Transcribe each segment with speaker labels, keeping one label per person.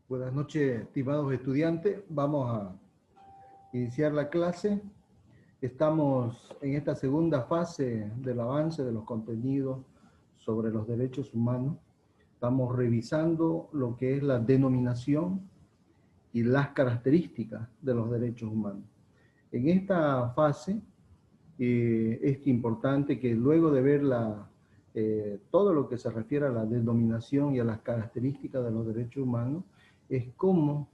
Speaker 1: Buenas noches, estimados estudiantes. Vamos a iniciar la clase. Estamos en esta segunda fase del avance de los contenidos sobre los derechos humanos. Estamos revisando lo que es la denominación y las características de los derechos humanos. En esta fase es importante que luego de ver todo lo que se refiere a la denominación y a las características de los derechos humanos, es cómo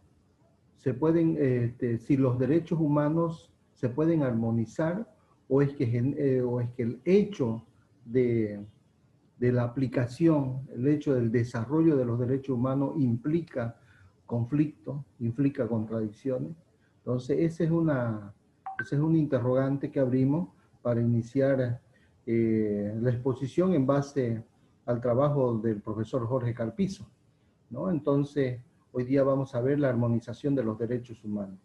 Speaker 1: se pueden, si los derechos humanos se pueden armonizar o es que el hecho de la aplicación, el hecho del desarrollo de los derechos humanos implica conflicto, implica contradicciones. Entonces, ese es un interrogante que abrimos para iniciar la exposición en base al trabajo del profesor Jorge Carpizo, ¿no? Entonces, hoy día vamos a ver la armonización de los derechos humanos.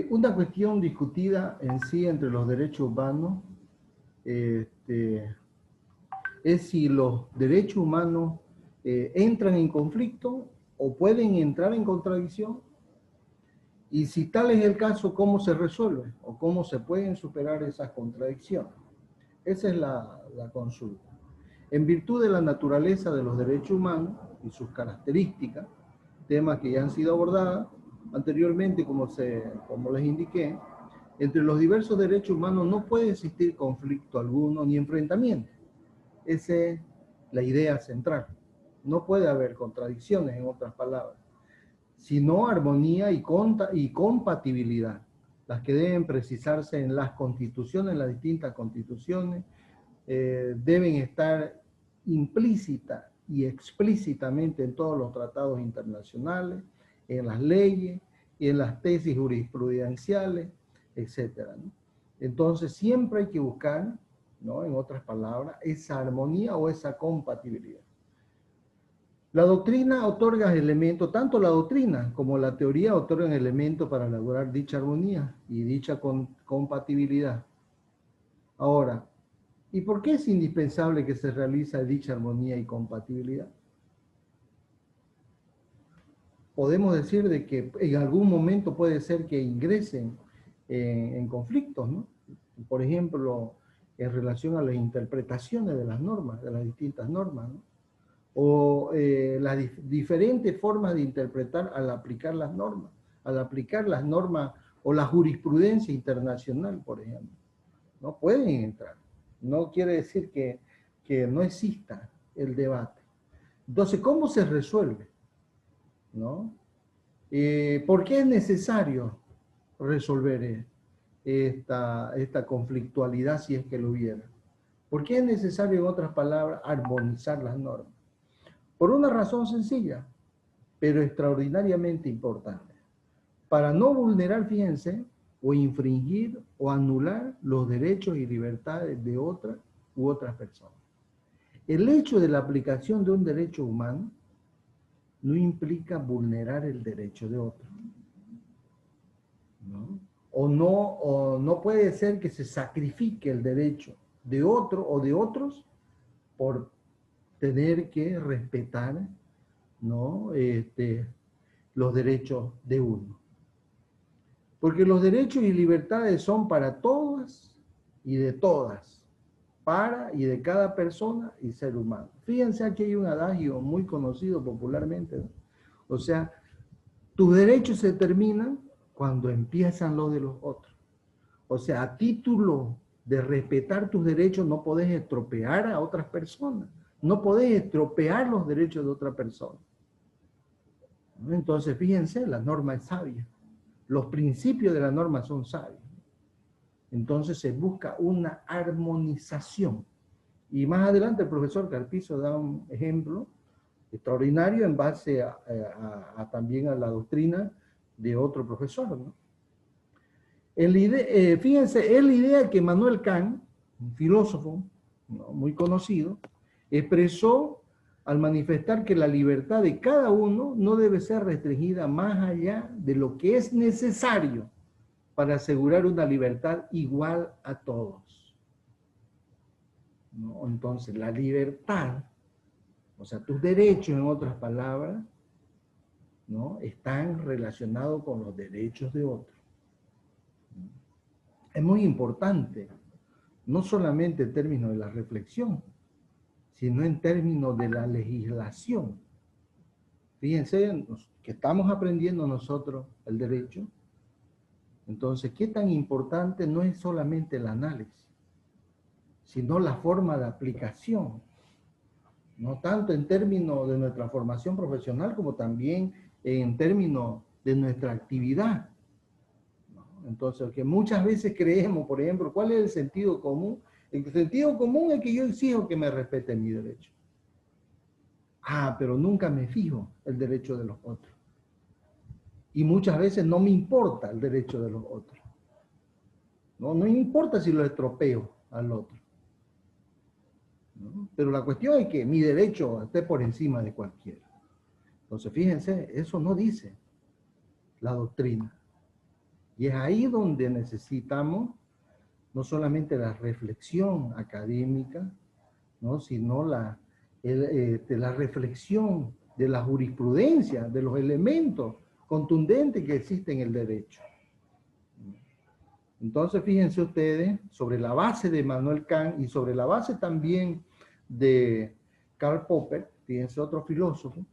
Speaker 1: Una cuestión discutida en sí entre los derechos humanos es si los derechos humanos entran en conflicto o pueden entrar en contradicción. Y si tal es el caso, ¿cómo se resuelve? ¿O cómo se pueden superar esas contradicciones? Esa es la consulta. En virtud de la naturaleza de los derechos humanos y sus características, temas que ya han sido abordados anteriormente, como les indiqué, entre los diversos derechos humanos no puede existir conflicto alguno ni enfrentamiento. Esa es la idea central. No puede haber contradicciones, en otras palabras, sino armonía y compatibilidad, las que deben precisarse en las constituciones, en las distintas constituciones, deben estar implícita y explícitamente en todos los tratados internacionales, en las leyes y en las tesis jurisprudenciales, etc., ¿no? Entonces siempre hay que buscar, ¿no?, en otras palabras, esa armonía o esa compatibilidad. La doctrina otorga elementos, tanto la doctrina como la teoría otorgan elementos para lograr dicha armonía y dicha compatibilidad. Ahora, ¿y por qué es indispensable que se realice dicha armonía y compatibilidad? Podemos decir de que en algún momento puede ser que ingresen en conflictos, ¿no? Por ejemplo, en relación a las interpretaciones de las normas, de las distintas normas, ¿no? O las diferentes formas de interpretar al aplicar las normas o la jurisprudencia internacional, por ejemplo, ¿no? Pueden entrar. No quiere decir que no exista el debate. Entonces, ¿cómo se resuelve? ¿No? ¿Por qué es necesario resolver esta conflictualidad si es que lo hubiera? ¿Por qué es necesario, en otras palabras, armonizar las normas? Por una razón sencilla, pero extraordinariamente importante. Para no vulnerar, fíjense, o infringir o anular los derechos y libertades de otras u otras personas. El hecho de la aplicación de un derecho humano no implica vulnerar el derecho de otro, ¿no? O no puede ser que se sacrifique el derecho de otro o de otros por tener que respetar, ¿no?, los derechos de uno. Porque los derechos y libertades son para todas y de todas, para y de cada persona y ser humano. Fíjense, aquí hay un adagio muy conocido popularmente, ¿no? O sea, tus derechos se terminan cuando empiezan los de los otros. O sea, a título de respetar tus derechos no podés estropear a otras personas, no podés estropear los derechos de otra persona. Entonces, fíjense, la norma es sabia. Los principios de la norma son sabios. Entonces se busca una armonización. Y más adelante el profesor Carpizo da un ejemplo extraordinario en base también a la doctrina de otro profesor, ¿no? Fíjense, es la idea que Manuel Kant, un filósofo, ¿no?, muy conocido, expresó al manifestar que la libertad de cada uno no debe ser restringida más allá de lo que es necesario para asegurar una libertad igual a todos. ¿no? Entonces, la libertad, o sea, tus derechos, en otras palabras, ¿no?, están relacionados con los derechos de otros. Es muy importante, no solamente en términos de la reflexión, sino en términos de la legislación. Fíjense que estamos aprendiendo nosotros el derecho. Entonces, qué tan importante no es solamente el análisis, sino la forma de aplicación, no tanto en términos de nuestra formación profesional como también en términos de nuestra actividad. Entonces, que muchas veces creemos, por ejemplo, ¿cuál es el sentido común? El sentido común es que yo exijo que me respeten mi derecho. Pero nunca me fijo el derecho de los otros. Y muchas veces no me importa el derecho de los otros. No me importa si lo estropeo al otro. ¿No? Pero la cuestión es que mi derecho esté por encima de cualquiera. Entonces, fíjense, eso no dice la doctrina. Y es ahí donde necesitamos no solamente la reflexión académica, ¿no?, sino la reflexión de la jurisprudencia, de los elementos contundentes que existen en el derecho. Entonces, fíjense ustedes, sobre la base de Immanuel Kant y sobre la base también de Karl Popper, fíjense otro filósofo,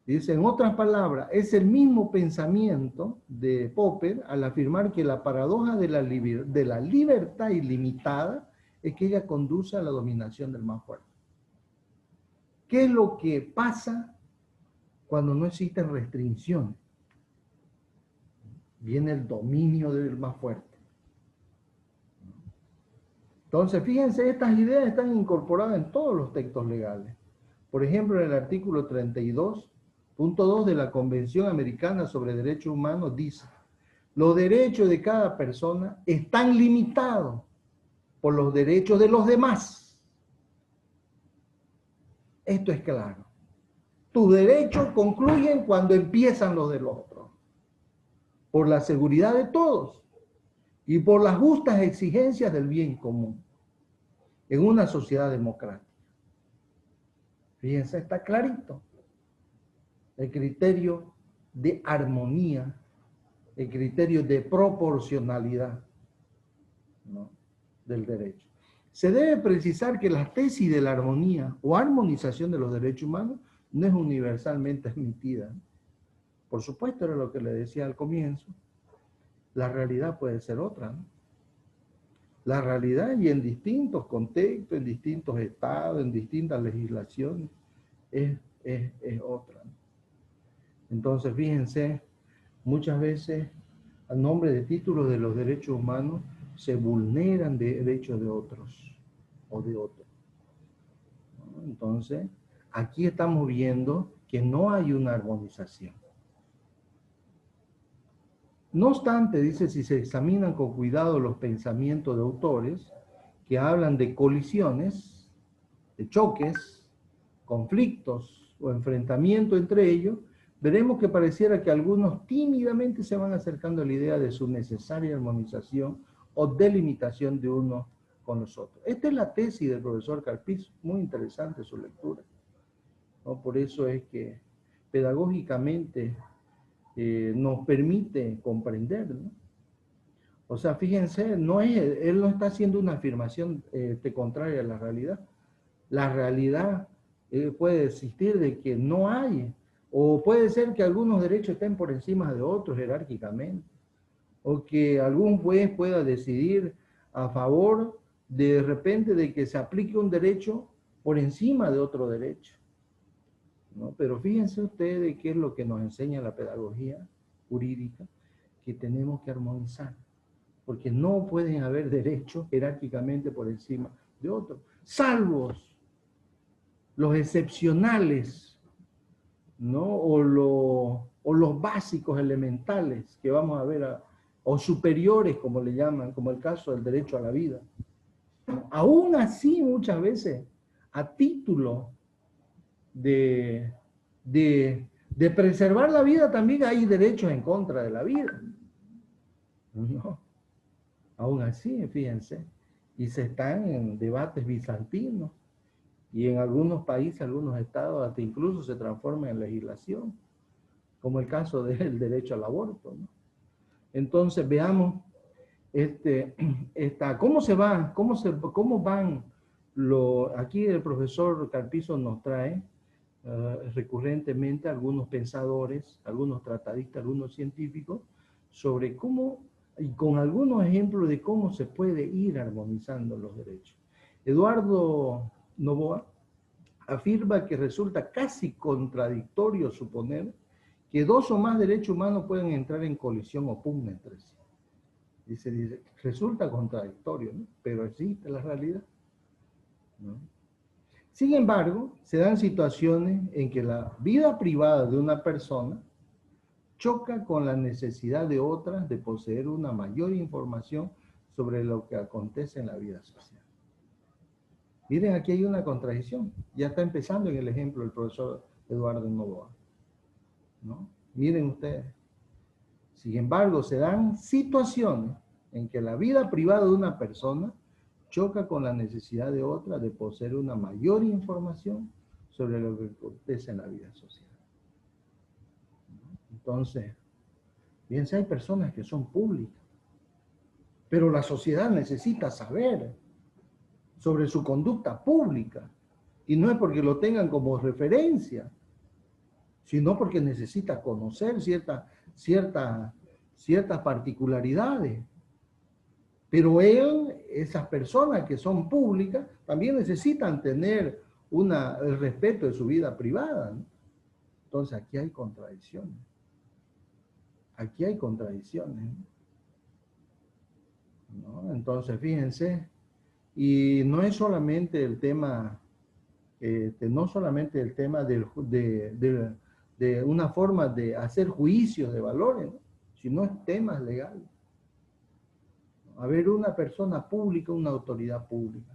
Speaker 1: dice, en otras palabras, es el mismo pensamiento de Popper al afirmar que la paradoja de la libertad ilimitada es que ella conduce a la dominación del más fuerte. ¿Qué es lo que pasa cuando no existen restricciones? Viene el dominio del más fuerte. Entonces, fíjense, estas ideas están incorporadas en todos los textos legales. Por ejemplo, en el artículo 32.2 de la Convención Americana sobre Derechos Humanos dice, los derechos de cada persona están limitados por los derechos de los demás. Esto es claro. Tus derechos concluyen cuando empiezan los del otro, por la seguridad de todos y por las justas exigencias del bien común en una sociedad democrática. Fíjense, está clarito. El criterio de armonía, el criterio de proporcionalidad, ¿no?, del derecho. Se debe precisar que la tesis de la armonía o armonización de los derechos humanos no es universalmente admitida. Por supuesto, era lo que le decía al comienzo. La realidad puede ser otra, ¿no? La realidad, y en distintos contextos, en distintos estados, en distintas legislaciones, es otra, ¿no? Entonces, fíjense, muchas veces, a nombre de títulos de los derechos humanos, se vulneran derechos de otros o de otros, ¿no? Entonces, aquí estamos viendo que no hay una armonización. No obstante, dice, si se examinan con cuidado los pensamientos de autores que hablan de colisiones, de choques, conflictos o enfrentamiento entre ellos, veremos que pareciera que algunos tímidamente se van acercando a la idea de su necesaria armonización o delimitación de unos con los otros. Esta es la tesis del profesor Carpizo, muy interesante su lectura, ¿no? Por eso es que pedagógicamente nos permite comprender, ¿no? O sea, fíjense, él no está haciendo una afirmación contraria a la realidad. La realidad puede existir de que no hay, o puede ser que algunos derechos estén por encima de otros jerárquicamente, o que algún juez pueda decidir a favor de repente de que se aplique un derecho por encima de otro derecho, ¿no? Pero fíjense ustedes qué es lo que nos enseña la pedagogía jurídica, que tenemos que armonizar, porque no pueden haber derechos jerárquicamente por encima de otros, salvo los excepcionales, ¿no? O los básicos elementales que vamos a ver, o superiores, como le llaman, como el caso del derecho a la vida. Aún así, muchas veces, a título de preservar la vida, también hay derechos en contra de la vida, ¿no? Aún así, fíjense. y se están en debates bizantinos, y en algunos países, algunos estados, hasta incluso se transforma en legislación, como el caso del derecho al aborto, ¿no? Entonces, veamos cómo van, aquí el profesor Carpizo nos trae recurrentemente algunos pensadores, algunos tratadistas, algunos científicos, sobre cómo, y con algunos ejemplos de cómo se puede ir armonizando los derechos. Eduardo Noboa afirma que resulta casi contradictorio suponer que dos o más derechos humanos pueden entrar en colisión o pugna entre sí. Dice, resulta contradictorio, ¿no? Pero existe la realidad, ¿no? Sin embargo, se dan situaciones en que la vida privada de una persona choca con la necesidad de otras de poseer una mayor información sobre lo que acontece en la vida social. Miren, aquí hay una contradicción. Ya está empezando en el ejemplo el profesor Eduardo Noboa, ¿no? Miren ustedes. Sin embargo, se dan situaciones en que la vida privada de una persona choca con la necesidad de otra de poseer una mayor información sobre lo que acontece en la vida social. Entonces, fíjense, hay personas que son públicas, pero la sociedad necesita saber sobre su conducta pública, y no es porque lo tengan como referencia, sino porque necesita conocer ciertas particularidades. Pero esas personas que son públicas, también necesitan tener el respeto de su vida privada, ¿no? Entonces aquí hay contradicciones. Aquí hay contradicciones, ¿no? Entonces, fíjense, y no es solamente el tema, de una forma de hacer juicios de valores, ¿no? Sino es temas legales. Haber una persona pública, una autoridad pública,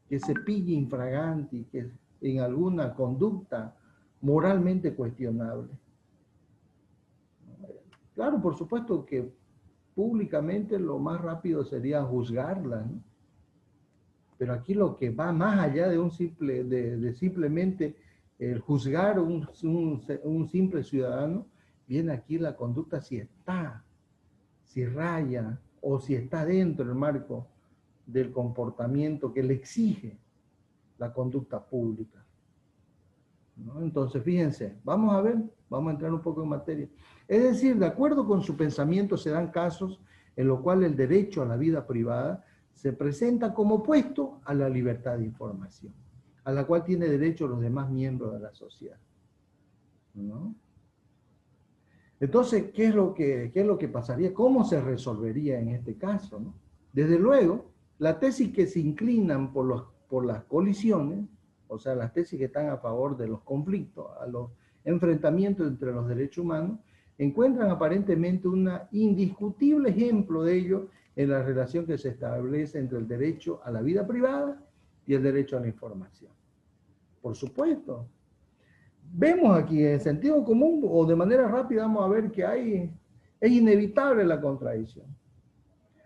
Speaker 1: que se pille infragante, que en alguna conducta moralmente cuestionable. Claro, por supuesto que públicamente lo más rápido sería juzgarla, ¿no? Pero aquí lo que va más allá de simplemente juzgar un simple ciudadano, viene aquí la conducta si raya o si está dentro del marco del comportamiento que le exige la conducta pública, ¿no? Entonces, fíjense, vamos a entrar un poco en materia. Es decir, de acuerdo con su pensamiento, se dan casos en los cuales el derecho a la vida privada se presenta como opuesto a la libertad de información, a la cual tiene derecho los demás miembros de la sociedad, ¿no? Entonces, ¿qué es lo que pasaría? ¿Cómo se resolvería en este caso, ¿no? Desde luego, la tesis que se inclinan por las colisiones, o sea, las tesis que están a favor de los conflictos, a los enfrentamientos entre los derechos humanos, encuentran aparentemente un indiscutible ejemplo de ello en la relación que se establece entre el derecho a la vida privada y el derecho a la información. Por supuesto. Vemos aquí en sentido común o de manera rápida vamos a ver que es inevitable la contradicción.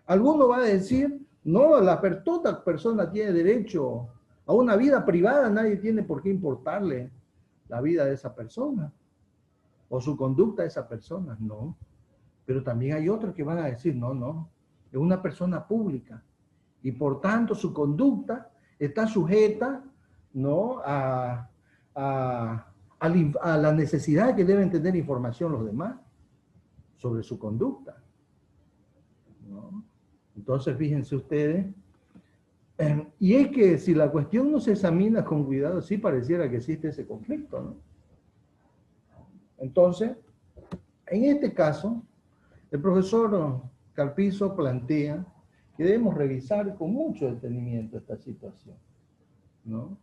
Speaker 1: Alguno va a decir, no, toda persona tiene derecho a una vida privada, nadie tiene por qué importarle la vida de esa persona o su conducta de esa persona, no. Pero también hay otros que van a decir, no, es una persona pública y por tanto su conducta está sujeta, ¿no?, a la necesidad que deben tener información los demás sobre su conducta, ¿no? Entonces, fíjense ustedes, y es que si la cuestión no se examina con cuidado, sí pareciera que existe ese conflicto, ¿no? Entonces, en este caso, el profesor Carpizo plantea que debemos revisar con mucho detenimiento esta situación, ¿no?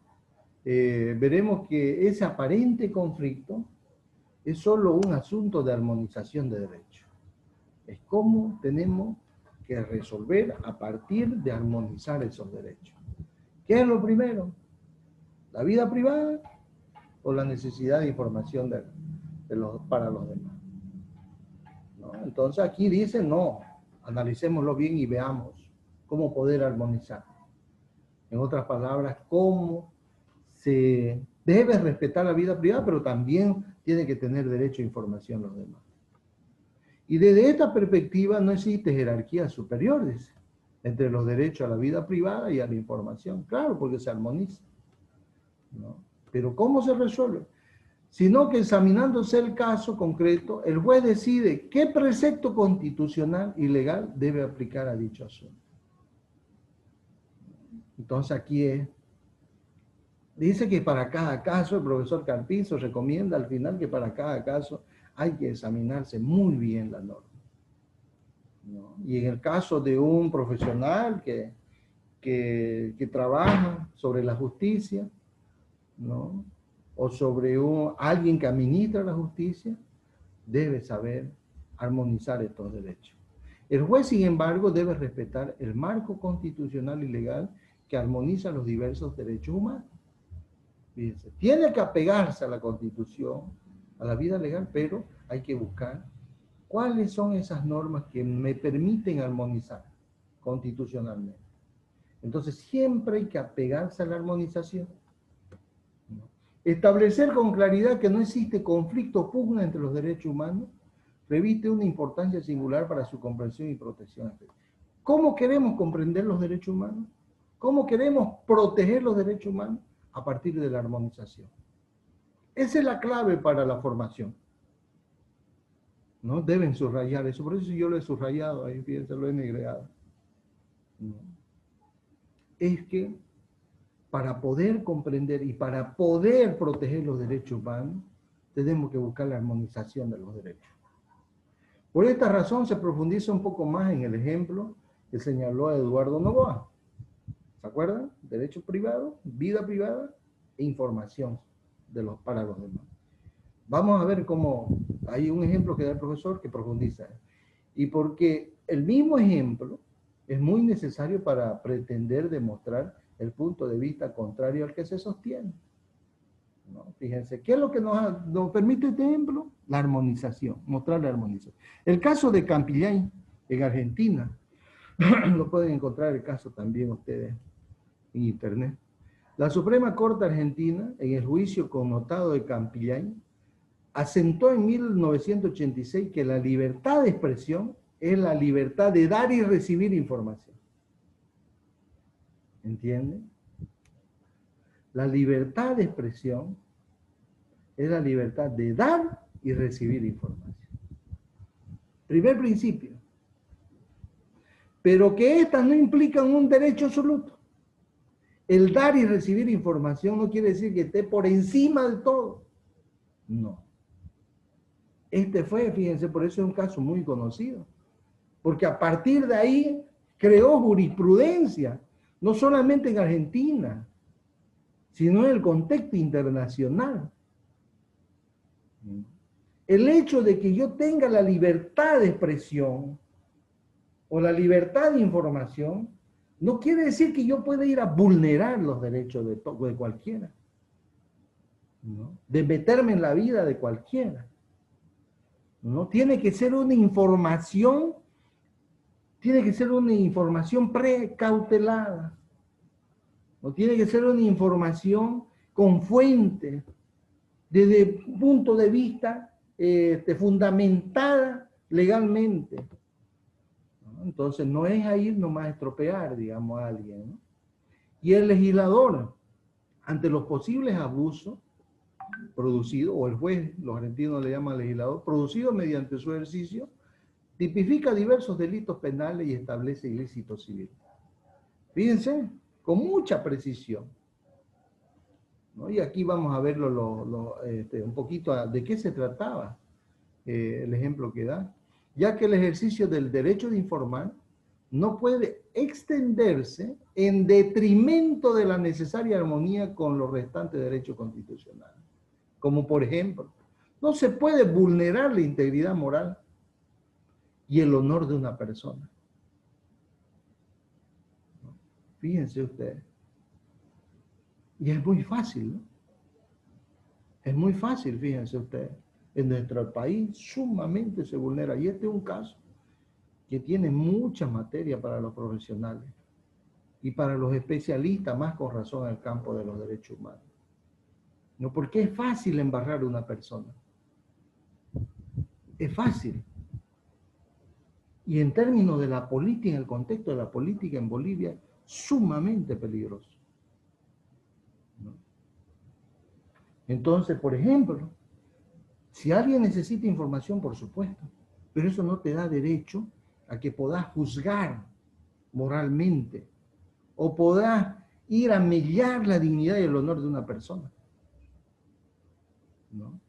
Speaker 1: Veremos que ese aparente conflicto es solo un asunto de armonización de derechos. Es cómo tenemos que resolver a partir de armonizar esos derechos. ¿Qué es lo primero? ¿La vida privada o la necesidad de información para los demás? ¿No? Entonces aquí dice, no, analicémoslo bien y veamos cómo poder armonizar. En otras palabras, cómo se debe respetar la vida privada, pero también tiene que tener derecho a información los demás. Y desde esta perspectiva no existe jerarquías superiores entre los derechos a la vida privada y a la información. Claro, porque se armoniza, ¿no? Pero ¿cómo se resuelve? Sino que examinándose el caso concreto, el juez decide qué precepto constitucional y legal debe aplicar a dicho asunto. Entonces aquí dice que para cada caso, el profesor Carpizo recomienda al final que para cada caso hay que examinarse muy bien la norma, ¿no? Y en el caso de un profesional que trabaja sobre la justicia, ¿no? O sobre alguien que administra la justicia, debe saber armonizar estos derechos. El juez, sin embargo, debe respetar el marco constitucional y legal que armoniza los diversos derechos humanos. Fíjense, tiene que apegarse a la Constitución, a la vida legal, pero hay que buscar cuáles son esas normas que me permiten armonizar constitucionalmente. Entonces, siempre hay que apegarse a la armonización. Establecer con claridad que no existe conflicto o pugna entre los derechos humanos reviste una importancia singular para su comprensión y protección. ¿Cómo queremos comprender los derechos humanos? ¿Cómo queremos proteger los derechos humanos? A partir de la armonización. Esa es la clave para la formación, ¿no? Deben subrayar eso, por eso yo lo he subrayado, ahí fíjense, lo he negreado. ¿No? Es que para poder comprender y para poder proteger los derechos humanos, tenemos que buscar la armonización de los derechos. Por esta razón se profundiza un poco más en el ejemplo que señaló Eduardo Noboa. ¿Se acuerdan? Derecho privado, vida privada e información para los demás. Vamos a ver cómo hay un ejemplo que da el profesor que profundiza. Y porque el mismo ejemplo es muy necesario para pretender demostrar el punto de vista contrario al que se sostiene, ¿no? Fíjense, ¿qué es lo que nos permite este ejemplo? La armonización, mostrar la armonización. El caso de Campillay, en Argentina, lo pueden encontrar el caso también ustedes en internet. La Suprema Corte Argentina, en el juicio connotado de Campillay, asentó en 1986 que la libertad de expresión es la libertad de dar y recibir información. ¿Entienden? La libertad de expresión es la libertad de dar y recibir información. Primer principio. Pero que estas no implican un derecho absoluto. El dar y recibir información no quiere decir que esté por encima de todo. No. Fíjense, por eso es un caso muy conocido. Porque a partir de ahí creó jurisprudencia, no solamente en Argentina, sino en el contexto internacional. El hecho de que yo tenga la libertad de expresión o la libertad de información no quiere decir que yo pueda ir a vulnerar los derechos de cualquiera, ¿no? De meterme en la vida de cualquiera, ¿no? Tiene que ser una información precautelada, ¿no? Tiene que ser una información con fuente, desde un punto de vista fundamentada legalmente, ¿no? Entonces no es a ir nomás a estropear, digamos, a alguien, ¿no? Y el legislador, ante los posibles abusos producidos, o el juez, los argentinos le llaman legislador, producido mediante su ejercicio, tipifica diversos delitos penales y establece ilícitos civiles. Fíjense, con mucha precisión, ¿no? Y aquí vamos a verlo un poquito de qué se trataba el ejemplo que da, ya que el ejercicio del derecho de informar no puede extenderse en detrimento de la necesaria armonía con los restantes derechos constitucionales. Como por ejemplo, no se puede vulnerar la integridad moral y el honor de una persona. Fíjense ustedes. Y es muy fácil, ¿no? Es muy fácil, fíjense ustedes. En nuestro país sumamente se vulnera. Y este es un caso que tiene mucha materia para los profesionales. Y para los especialistas, más con razón en el campo de los derechos humanos. ¿No? Porque es fácil embarrar a una persona. Es fácil. Y en términos de la política, en el contexto de la política en Bolivia, sumamente peligroso. ¿No? Entonces, por ejemplo, si alguien necesita información, por supuesto, pero eso no te da derecho a que puedas juzgar moralmente o puedas ir a mellar la dignidad y el honor de una persona. ¿No?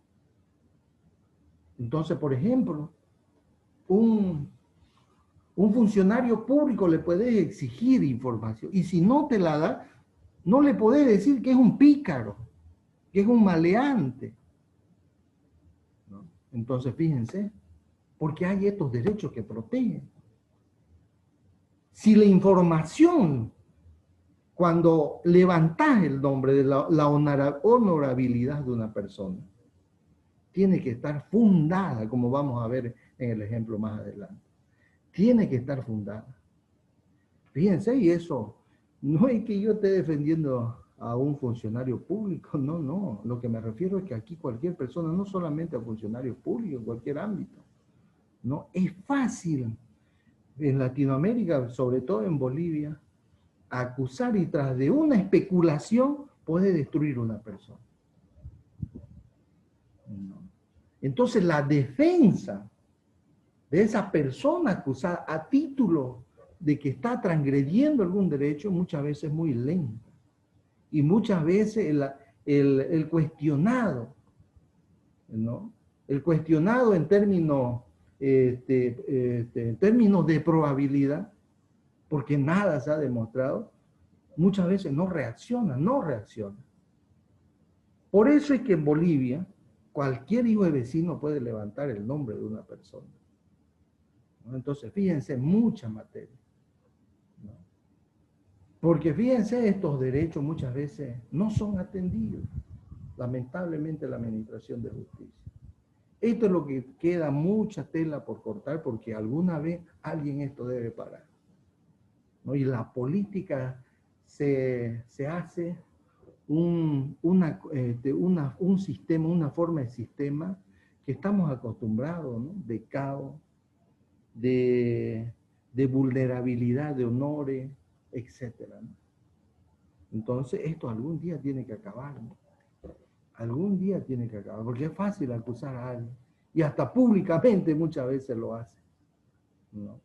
Speaker 1: Entonces, por ejemplo, un funcionario público le puede exigir información y si no te la da, no le podés decir que es un pícaro, que es un maleante. ¿No? Entonces, fíjense, porque hay estos derechos que protegen. Si la información, cuando levantás el nombre de la honorabilidad de una persona, tiene que estar fundada, como vamos a ver en el ejemplo más adelante. Tiene que estar fundada. Fíjense, y eso no es que yo esté defendiendo a un funcionario público, no, no. Lo que me refiero es que aquí cualquier persona, no solamente a funcionarios públicos, en cualquier ámbito, no es fácil en Latinoamérica, sobre todo en Bolivia, acusar y tras de una especulación puede destruir una persona. No. Entonces la defensa de esa persona acusada a título de que está transgrediendo algún derecho muchas veces es muy lenta. Y muchas veces el cuestionado, ¿no? El cuestionado en términos, en términos de probabilidad, porque nada se ha demostrado, muchas veces no reacciona. Por eso es que en Bolivia cualquier hijo de vecino puede levantar el nombre de una persona. ¿No? Entonces, fíjense, mucha materia. ¿No? Porque fíjense, estos derechos muchas veces no son atendidos, lamentablemente, la administración de justicia. Esto es lo que queda mucha tela por cortar porque alguna vez alguien esto debe parar. ¿No? Y la política se hace un sistema, una forma de sistema que estamos acostumbrados, ¿no? De caos, de vulnerabilidad de honores, etc. ¿No? Entonces, esto algún día tiene que acabar, ¿no? Algún día tiene que acabar, porque es fácil acusar a alguien, y hasta públicamente muchas veces lo hace, ¿no?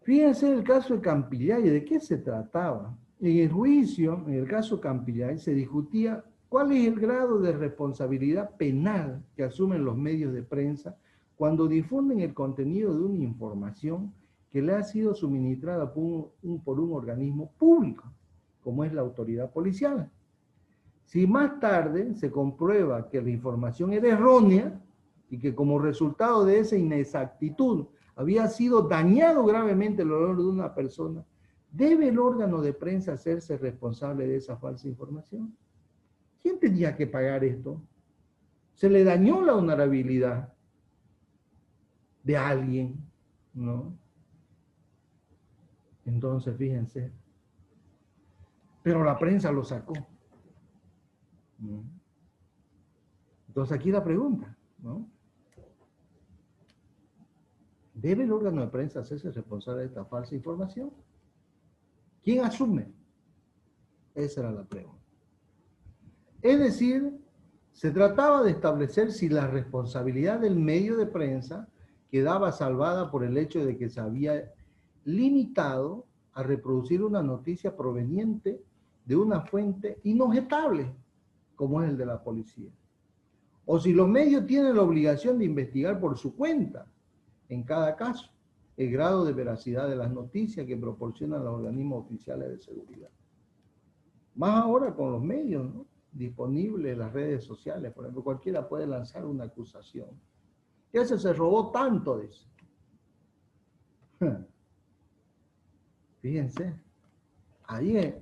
Speaker 1: Fíjense el caso de Campillay, ¿de qué se trataba? En el juicio, en el caso Campillay, se discutía cuál es el grado de responsabilidad penal que asumen los medios de prensa cuando difunden el contenido de una información que le ha sido suministrada por un organismo público, como es la autoridad policial. Si más tarde se comprueba que la información era errónea y que como resultado de esa inexactitud había sido dañado gravemente el honor de una persona, ¿debe el órgano de prensa hacerse responsable de esa falsa información? ¿Quién tenía que pagar esto? Se le dañó la honorabilidad de alguien, ¿no? Entonces, fíjense. Pero la prensa lo sacó. ¿No? Entonces, aquí la pregunta, ¿no? ¿Debe el órgano de prensa hacerse responsable de esta falsa información? ¿Quién asume? Esa era la pregunta. Es decir, se trataba de establecer si la responsabilidad del medio de prensa quedaba salvada por el hecho de que se había limitado a reproducir una noticia proveniente de una fuente inobjetable, como es el de la policía. O si los medios tienen la obligación de investigar por su cuenta, en cada caso, el grado de veracidad de las noticias que proporcionan los organismos oficiales de seguridad. Más ahora con los medios, ¿no? Disponibles en las redes sociales, por ejemplo, cualquiera puede lanzar una acusación. Y ese se robó tanto de eso. Fíjense, ahí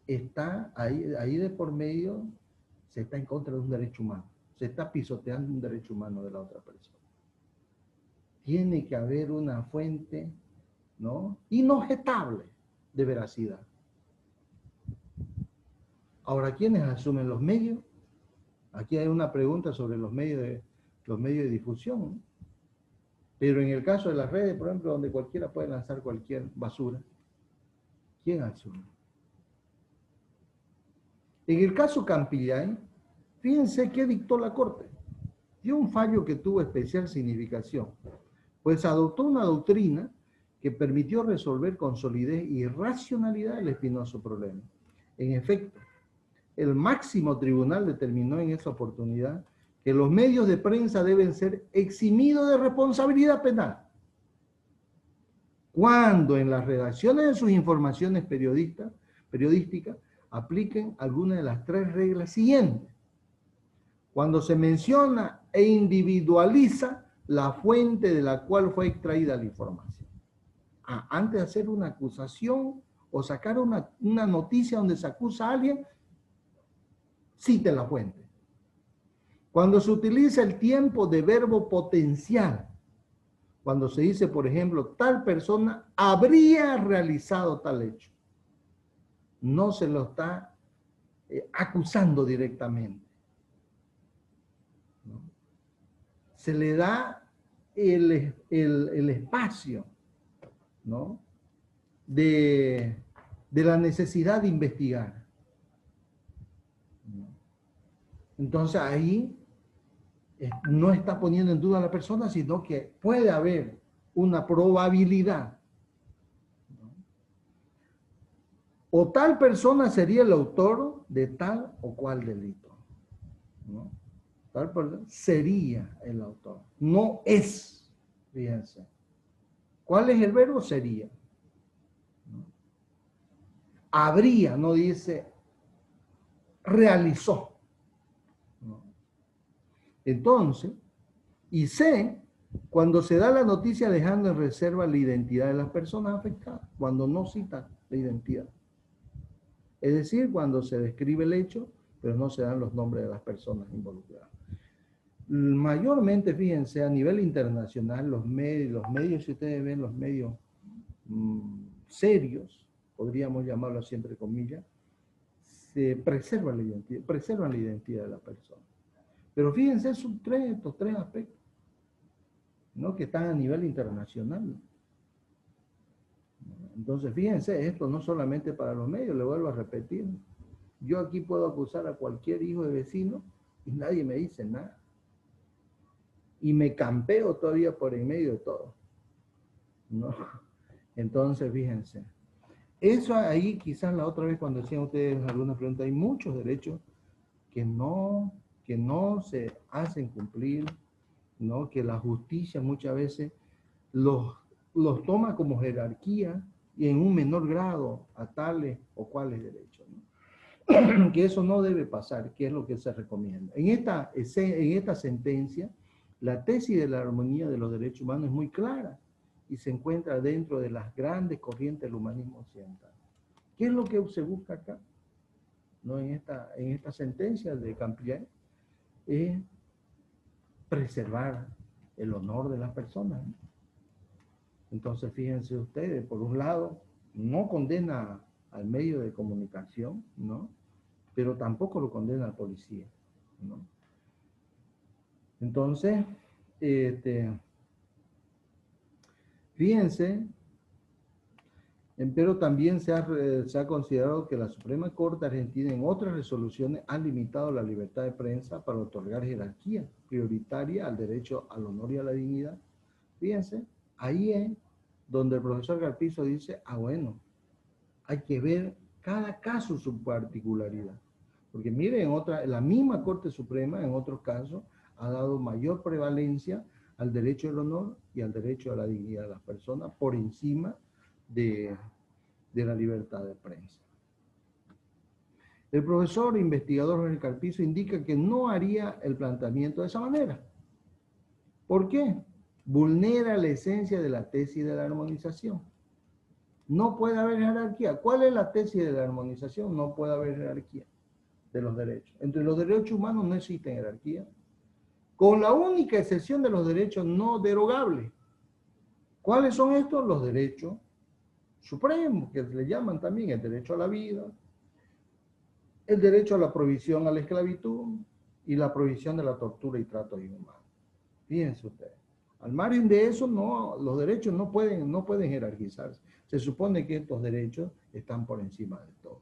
Speaker 1: está, ahí de por medio se está en contra de un derecho humano. Se está pisoteando un derecho humano de la otra persona. Tiene que haber una fuente, ¿no? Inobjetable. de veracidad. Ahora, ¿quiénes asumen los medios? Aquí hay una pregunta sobre los medios de difusión, ¿no? Pero en el caso de las redes, por ejemplo, donde cualquiera puede lanzar cualquier basura, ¿quién asume? En el caso Campillay, fíjense qué dictó la Corte. Dio un fallo que tuvo especial significación, pues adoptó una doctrina que permitió resolver con solidez y racionalidad el espinoso problema. En efecto, el máximo tribunal determinó en esa oportunidad que los medios de prensa deben ser eximidos de responsabilidad penal cuando en las redacciones de sus informaciones periodísticas apliquen alguna de las 3 reglas siguientes. Cuando se menciona e individualiza la fuente de la cual fue extraída la información. Antes de hacer una acusación o sacar una noticia donde se acusa a alguien, cite la fuente. Cuando se utiliza el tiempo de verbo potencial, cuando se dice, por ejemplo, tal persona habría realizado tal hecho, no se lo está acusando directamente, ¿no? Se le da el espacio, ¿no? de la necesidad de investigar. Entonces ahí no está poniendo en duda a la persona, sino que puede haber una probabilidad, ¿no? O tal persona sería el autor de tal o cual delito, ¿no? Tal persona sería el autor, no es, fíjense. ¿Cuál es el verbo? Sería, ¿no? Habría, no dice realizó, ¿no? Entonces, y C, cuando se da la noticia dejando en reserva la identidad de las personas afectadas, cuando no cita la identidad. Es decir, cuando se describe el hecho, pero no se dan los nombres de las personas involucradas. Mayormente, fíjense, a nivel internacional, los medios, si ustedes ven los medios serios, podríamos llamarlo así entre comillas, se preservan la identidad de la persona. Pero fíjense, estos tres aspectos, ¿no? Que están a nivel internacional. Entonces, fíjense, esto no solamente para los medios, le vuelvo a repetir. Yo aquí puedo acusar a cualquier hijo de vecino y nadie me dice nada. Y me campeo todavía por en medio de todo, ¿no? Entonces, fíjense. Eso ahí, quizás la otra vez cuando decían ustedes alguna pregunta, hay muchos derechos que no se hacen cumplir, ¿no? Que la justicia muchas veces los toma como jerarquía y en un menor grado a tales o cuales derechos, ¿no? Que eso no debe pasar, que es lo que se recomienda. En esta sentencia, la tesis de la armonía de los derechos humanos es muy clara y se encuentra dentro de las grandes corrientes del humanismo occidental. ¿Qué es lo que se busca acá? ¿No? En esta sentencia de Campillay es preservar el honor de las personas, ¿no? Entonces, fíjense ustedes, por un lado, no condena al medio de comunicación, ¿no? Pero tampoco lo condena al policía, ¿no? Entonces, fíjense, pero también se ha considerado que la Suprema Corte Argentina en otras resoluciones ha limitado la libertad de prensa para otorgar jerarquía prioritaria al derecho al honor y a la dignidad. Fíjense, ahí es donde el profesor Carpizo dice, bueno, hay que ver cada caso su particularidad. Porque miren, la misma Corte Suprema en otros casos ha dado mayor prevalencia al derecho al honor y al derecho a la dignidad de las personas por encima de la libertad de prensa. El profesor investigador Jorge Carpizo indica que no haría el planteamiento de esa manera. ¿Por qué? Vulnera la esencia de la tesis de la armonización. No puede haber jerarquía. ¿Cuál es la tesis de la armonización? No puede haber jerarquía de los derechos. Entre los derechos humanos no existe jerarquía, con la única excepción de los derechos no derogables. ¿Cuáles son estos? Los derechos supremo, que le llaman también el derecho a la vida, el derecho a la prohibición a la esclavitud y la prohibición de la tortura y tratos inhumanos. Fíjense ustedes. Al margen de eso, no, los derechos no pueden jerarquizarse. Se supone que estos derechos están por encima de todo,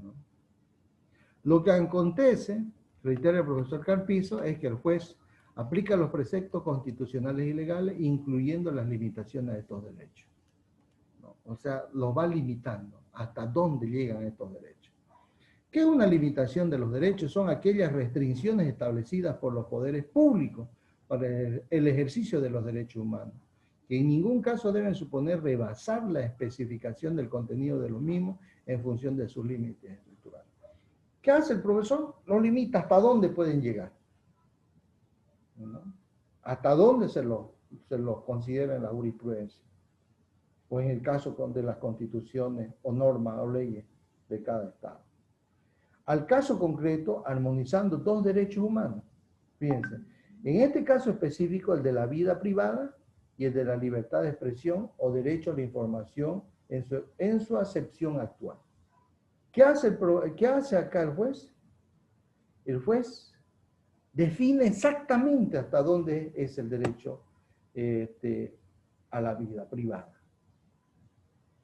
Speaker 1: ¿no? Lo que acontece, reitera el profesor Carpizo, es que el juez aplica los preceptos constitucionales y legales, incluyendo las limitaciones de estos derechos, ¿no? O sea, los va limitando hasta dónde llegan estos derechos. ¿Qué es una limitación de los derechos? Son aquellas restricciones establecidas por los poderes públicos para el ejercicio de los derechos humanos, que en ningún caso deben suponer rebasar la especificación del contenido de los mismos en función de sus límites estructurales. ¿Qué hace el profesor? Lo limita hasta dónde pueden llegar, ¿no? Hasta dónde se los considera en la jurisprudencia, o en el caso de las constituciones o normas o leyes de cada estado. Al caso concreto, armonizando dos derechos humanos. Fíjense, en este caso específico, el de la vida privada y el de la libertad de expresión o derecho a la información en su acepción actual. ¿Qué hace acá el juez? El juez define exactamente hasta dónde es el derecho a la vida privada.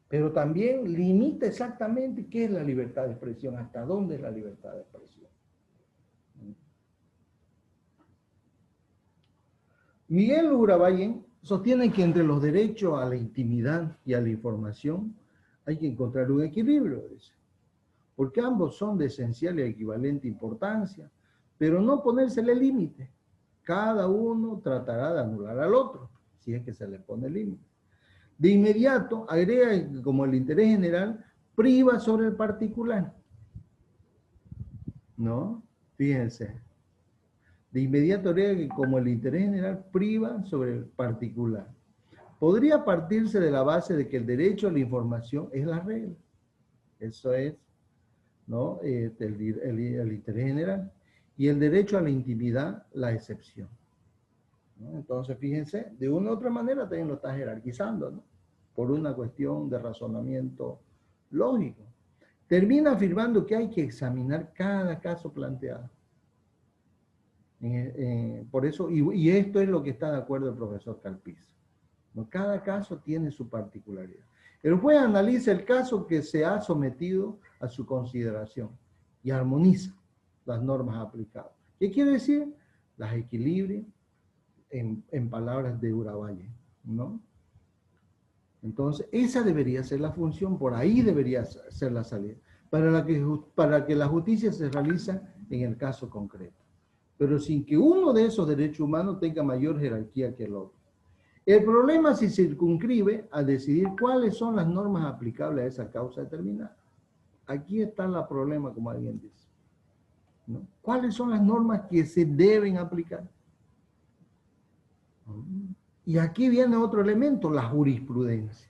Speaker 1: Pero también limita exactamente qué es la libertad de expresión, hasta dónde es la libertad de expresión. Miguel Urabayen sostiene que entre los derechos a la intimidad y a la información hay que encontrar un equilibrio, dice, porque ambos son de esencial y equivalente importancia, pero no ponérsele límite. Cada uno tratará de anular al otro, si es que se le pone límite. De inmediato, agrega que como el interés general priva sobre el particular, ¿no? Fíjense. De inmediato agrega que como el interés general priva sobre el particular. Podría partirse de la base de que el derecho a la información es la regla. Eso es, ¿no? El interés general. Y el derecho a la intimidad, la excepción, ¿no? Entonces, fíjense, de una u otra manera también lo está jerarquizando, ¿no? Por una cuestión de razonamiento lógico. Termina afirmando que hay que examinar cada caso planteado. Por eso, y esto es lo que está de acuerdo el profesor Carpizo, ¿no? Cada caso tiene su particularidad. El juez analiza el caso que se ha sometido a su consideración y armoniza las normas aplicadas. ¿Qué quiere decir? Las equilibria en palabras de Urabayen, ¿no? Entonces, esa debería ser la función, por ahí debería ser la salida, para que la justicia se realiza en el caso concreto, pero sin que uno de esos derechos humanos tenga mayor jerarquía que el otro. El problema se circunscribe a decidir cuáles son las normas aplicables a esa causa determinada. Aquí está el problema, como alguien dice, ¿no? ¿Cuáles son las normas que se deben aplicar? Y aquí viene otro elemento, la jurisprudencia.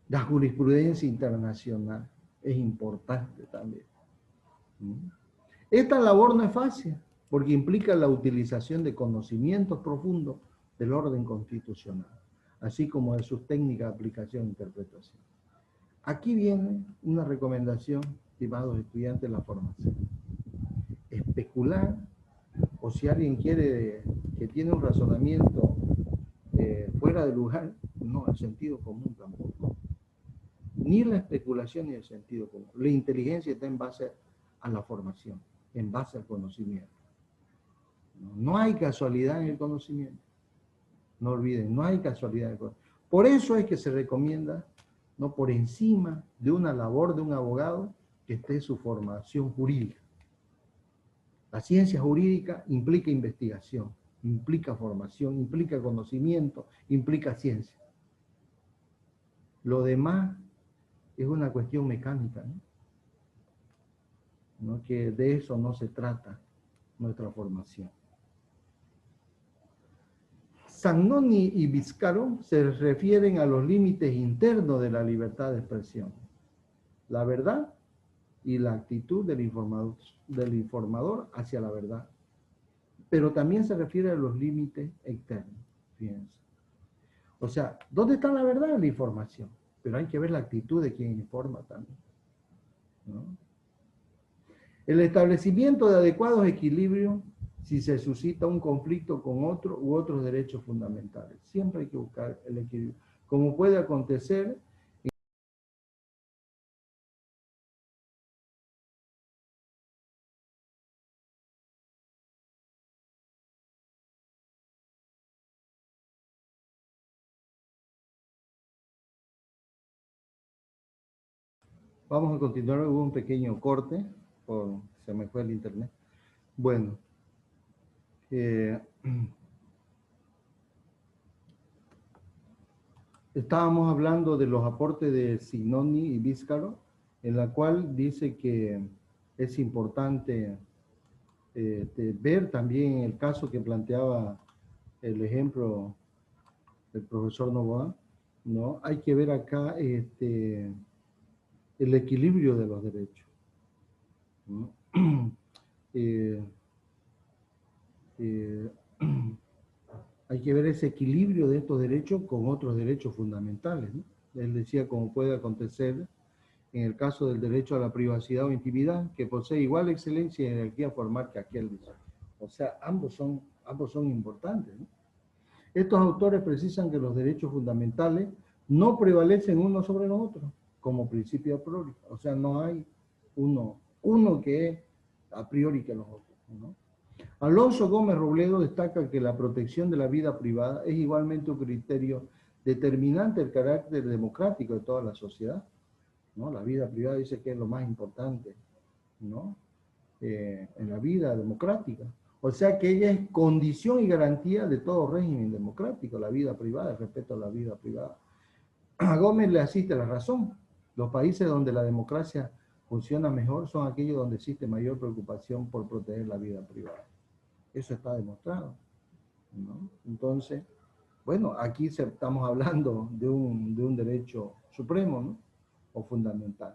Speaker 1: La jurisprudencia internacional es importante también. Esta labor no es fácil, porque implica la utilización de conocimientos profundos del orden constitucional, así como de sus técnicas de aplicación e interpretación. Aquí viene una recomendación, estimados estudiantes de la formación. Especular, o si alguien quiere, que tiene un razonamiento fuera de lugar, no, el sentido común tampoco. Ni la especulación ni el sentido común. La inteligencia está en base a la formación, en base al conocimiento. No hay casualidad en el conocimiento. No olviden, no hay casualidad en el conocimiento. Por eso es que se recomienda, no por encima de una labor de un abogado, que esté su formación jurídica. La ciencia jurídica implica investigación, implica formación, implica conocimiento, implica ciencia. Lo demás es una cuestión mecánica, ¿no? Que de eso no se trata nuestra formación. Zagnoni y Biscaro se refieren a los límites internos de la libertad de expresión, la verdad y la actitud del informador hacia la verdad. Pero también se refiere a los límites externos, fíjense. O sea, ¿dónde está la verdad de la información? Pero hay que ver la actitud de quien informa también, ¿no? El establecimiento de adecuados equilibrios si se suscita un conflicto con otro u otros derechos fundamentales. Siempre hay que buscar el equilibrio. Como puede acontecer, vamos a continuar, hubo un pequeño corte, se me fue el internet. Bueno, eh, estábamos hablando de los aportes de Signoni y Víscaro, en la cual dice que es importante ver también el caso que planteaba el ejemplo del profesor Novoa, ¿no? Hay que ver acá el equilibrio de los derechos, ¿no? eh, eh, hay que ver ese equilibrio de estos derechos con otros derechos fundamentales, ¿no? Él decía, como puede acontecer en el caso del derecho a la privacidad o intimidad, que posee igual excelencia y jerarquía formal que aquel. O sea, ambos son importantes, ¿no? Estos autores precisan que los derechos fundamentales no prevalecen uno sobre los otros, como principio a priori. O sea, no hay uno que es a priori que los otros, ¿no? Alonso Gómez Robledo destaca que la protección de la vida privada es igualmente un criterio determinante del carácter democrático de toda la sociedad, ¿no? La vida privada dice que es lo más importante, ¿no? En la vida democrática. O sea que ella es condición y garantía de todo régimen democrático, la vida privada, el respeto a la vida privada. A Gómez le asiste la razón. Los países donde la democracia funciona mejor son aquellos donde existe mayor preocupación por proteger la vida privada. Eso está demostrado, ¿no? Entonces, bueno, aquí estamos hablando de un derecho supremo, ¿no? O fundamental.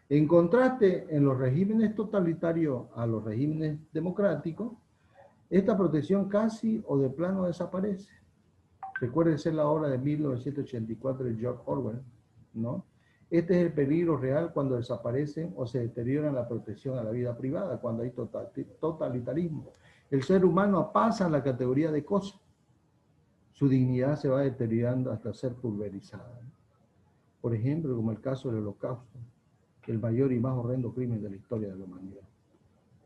Speaker 1: En contraste, en los regímenes totalitarios a los regímenes democráticos, esta protección casi o de plano desaparece. Recuerde ser la obra de 1984 de George Orwell, ¿no? Este es el peligro real cuando desaparecen o se deteriora la protección a la vida privada, cuando hay totalitarismo. El ser humano pasa a la categoría de cosa. Su dignidad se va deteriorando hasta ser pulverizada. Por ejemplo, como el caso del Holocausto, el mayor y más horrendo crimen de la historia de la humanidad,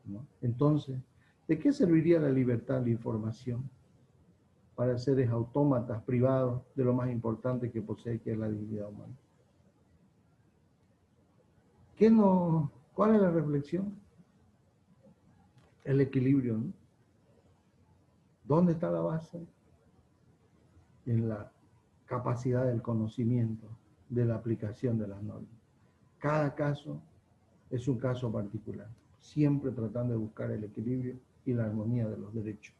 Speaker 1: ¿no? Entonces, ¿de qué serviría la libertad de la información para seres autómatas privados de lo más importante que posee, que es la dignidad humana? ¿Cuál es la reflexión? El equilibrio, ¿no? ¿Dónde está la base? En la capacidad del conocimiento, de la aplicación de las normas. Cada caso es un caso particular, siempre tratando de buscar el equilibrio y la armonía de los derechos.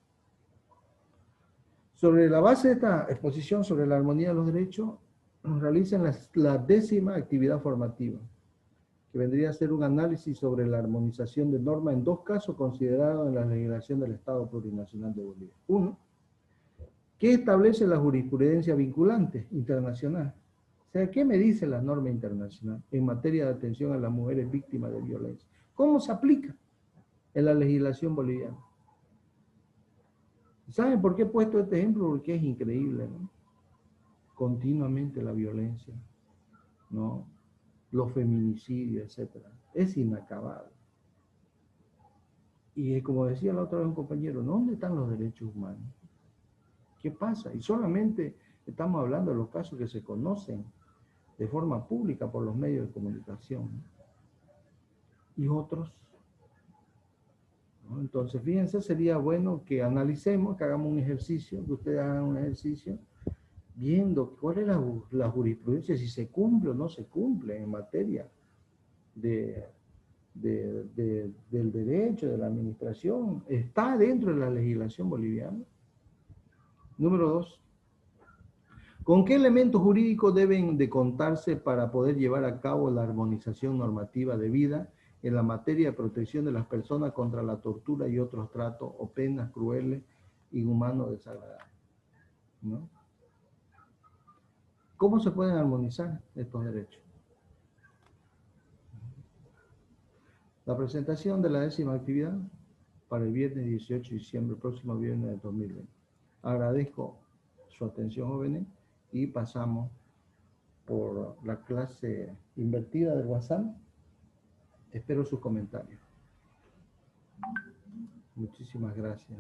Speaker 1: Sobre la base de esta exposición sobre la armonía de los derechos, realizan la 10ª actividad formativa, que vendría a ser un análisis sobre la armonización de normas en 2 casos considerados en la legislación del Estado Plurinacional de Bolivia. Uno, ¿qué establece la jurisprudencia vinculante internacional? O sea, ¿qué me dice la norma internacional en materia de atención a las mujeres víctimas de violencia? ¿Cómo se aplica en la legislación boliviana? ¿Saben por qué he puesto este ejemplo? Porque es increíble, ¿no? Continuamente la violencia, ¿no? Los feminicidios, etcétera. Es inacabable. Y como decía la otra vez un compañero, ¿dónde están los derechos humanos? ¿Qué pasa? Y solamente estamos hablando de los casos que se conocen de forma pública por los medios de comunicación, ¿no? Y otros, ¿no? Entonces, fíjense, sería bueno que analicemos, que hagamos un ejercicio, que ustedes hagan un ejercicio, viendo cuál es la jurisprudencia, si se cumple o no se cumple en materia del derecho, de la administración. ¿Está dentro de la legislación boliviana? Número 2. ¿Con qué elementos jurídicos deben de contarse para poder llevar a cabo la armonización normativa debida en la materia de protección de las personas contra la tortura y otros tratos o penas crueles, inhumanos, desagradables, ¿no? ¿Cómo se pueden armonizar estos derechos? La presentación de la 10ª actividad para el viernes 18 de diciembre, próximo viernes de 2020. Agradezco su atención, jóvenes, y pasamos por la clase invertida del WhatsApp. Espero sus comentarios. Muchísimas gracias.